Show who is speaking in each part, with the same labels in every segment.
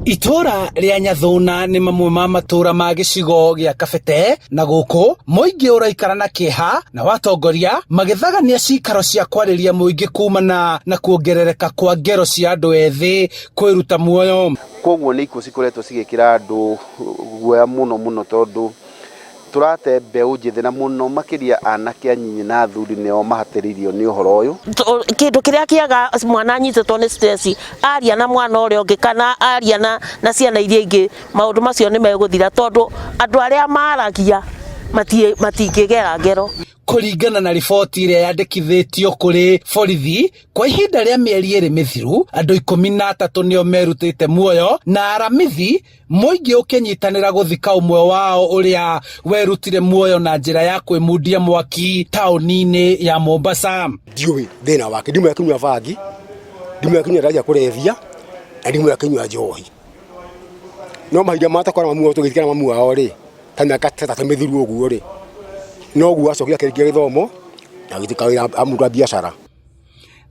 Speaker 1: Itura ria Nyathuna ni mamwe ma matura ma gicigo gia Kabete na guku muingi uraikara na kieha na watongoria magithagania cikaro cia kwariria muingi kumana na kuongerereka kwa ngero cia andu ethi kwiruta muoyo.
Speaker 2: Koguo ni ikuo cikoretwo cigikira andu guoya muno tondu turate mbeu njithi na muno makiria anake anyinyi na athuri nio mahatiririo ni uhoro uyu.
Speaker 3: Kindu kiria kiaga mwana anyitetwo ni stress aria na mwana uria ungi kana aria na ciana iria ingi maundu macio ni meguthira tondu andu aria maragia matingigera ngero.
Speaker 1: Kuringana na riboti iria yandikithitio kuri borithi kwa ihinda ria mieri iri mithiru andu 13 nio merutite muoyo na aramithi muingi ukinyitanira guthika umwe wao uria werutire muoyo na njira ya kwimundia mwaki tauni-ini ya Mombasa.
Speaker 4: Ndiui thina wake ndimwe akinywa bangi ndimwe akinywa raja kurethia na ndimwe akinywa njohi no mahinda matakora mamu tugithikana mamu wao ri kana katata mithiru uguo ri no guo acokia kĩrĩkia gĩthomo na gĩtikawĩra amũndũ biashara.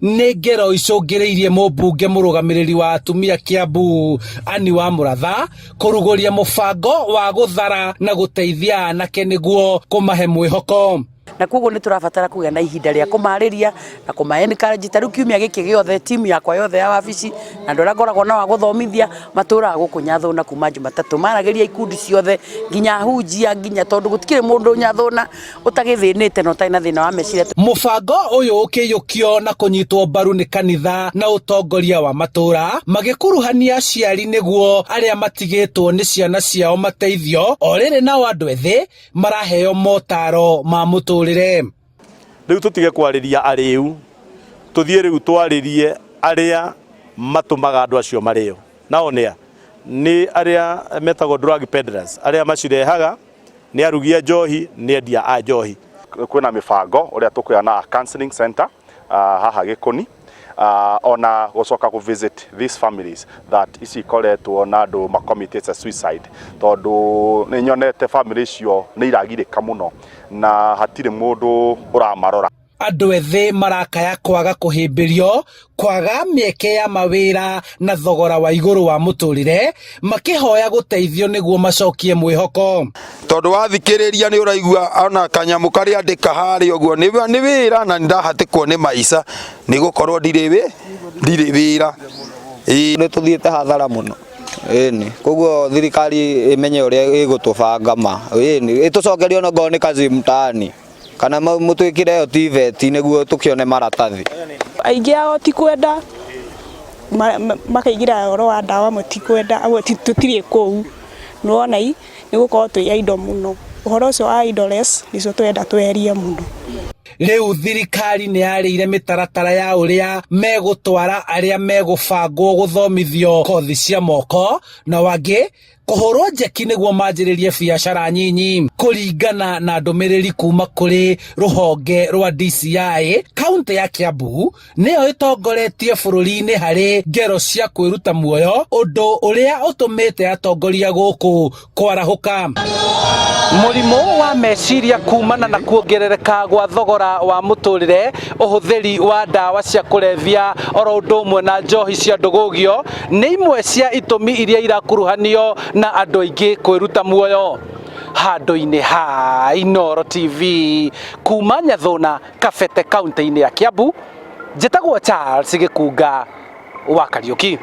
Speaker 1: Nĩ ngero icũngĩrĩirie mũmbunge mũrũgamĩrĩri wa atumia Kiambu Anne wa Mũratha kũrugũria mũbango wa gũthara na gũteithia anake nĩguo kũmahe mwĩhoko.
Speaker 5: Na koguo ni turabatara kugia na ihinda ria kumariria na kuma encourage taru kiumia giki giothe timu yakwa yothe ya wabici na ndora ngoragwo na wa guthomithia matura guku Nyathuna kuma Jumatatu marageria ikundi ciothe nginya hunjia nginya tondu gutikire mundu Nyathuna utagithinite no taina thina wa meciria.
Speaker 1: Mubango uyu ukiyukio na kunyitwo mbaru ni kanitha na utongoria wa matura magikuruhania aciari niguo aria matigitwo ni ciana ciao mateithio orire na andu ethi maraheo motaro ma muturire.
Speaker 6: Riu tutige kwariria ariu tuthie riu twaririe aria matumaga andu acio mario nao ni aria metago drug peddlers aria macirehaga ni arugia njohi ni endia a njohi.
Speaker 2: Kwina mibango uria tukuya counseling center haha Gikuni ona gucoka ku visit these families that ici koretwo na andu ma committed suicide tondu ni nyonete families cio ni iragirika muno na hatire mundu uramarora.
Speaker 1: Andu ethi marakaya kwaga kuhimbirio kwaga mieke ya mawira na thogora wa iguru wa muturire makihoya guteithio niguo macokie mwihoko
Speaker 7: tondu wathikiriria ni uraigua ona kanyamu kari andika hari uguo ni wira na ndahatikwo ni maica ni gukorwo ndiri wira
Speaker 8: ni tuthiete hathara muno ni koguo thirikari imenye uria igutubanga ma ni itucokerio no ngoni kazi mtaani kana mutwikire yo TVET niguo tukione maratathi.
Speaker 9: Aingi ao ti kwenda makaigira oro wa ndawa mutikwenda abo tutiri kou nuona ni gukorwo twi indo muno uhoro ucio wa idoless nicio twenda tweherie muno.
Speaker 1: Riu thirikari ni yarire mitaratara ya uria megutwara aria megubangwo guthomithio kothi cia moko na wangi kuhorwo njeki niguo manjiririe biashara nyinyi. Kuringana na ndumiriri kuma kuri ruhonge rwa DCI kaunti ya Kiambu niyo itongoretie bururi-ini hari ngero cia kwiruta muoyo undu uria utumite atongoria guku kwarahuka. Murimu wa meciria kumana na kuongerereka gwa thogora wa muturire uhuthiri wa ndawa cia kulevya oro undu umwe na njohi cia ndugugio ni imwe cia itumi iria irakuruhanio na andu aingi kwiruta muoyo. Handu-ini ha Inooro TV kuma Nyathuna Kabete kaunti-ini ya Kiambu njitagwo Charles Gikunga wa Kariuki.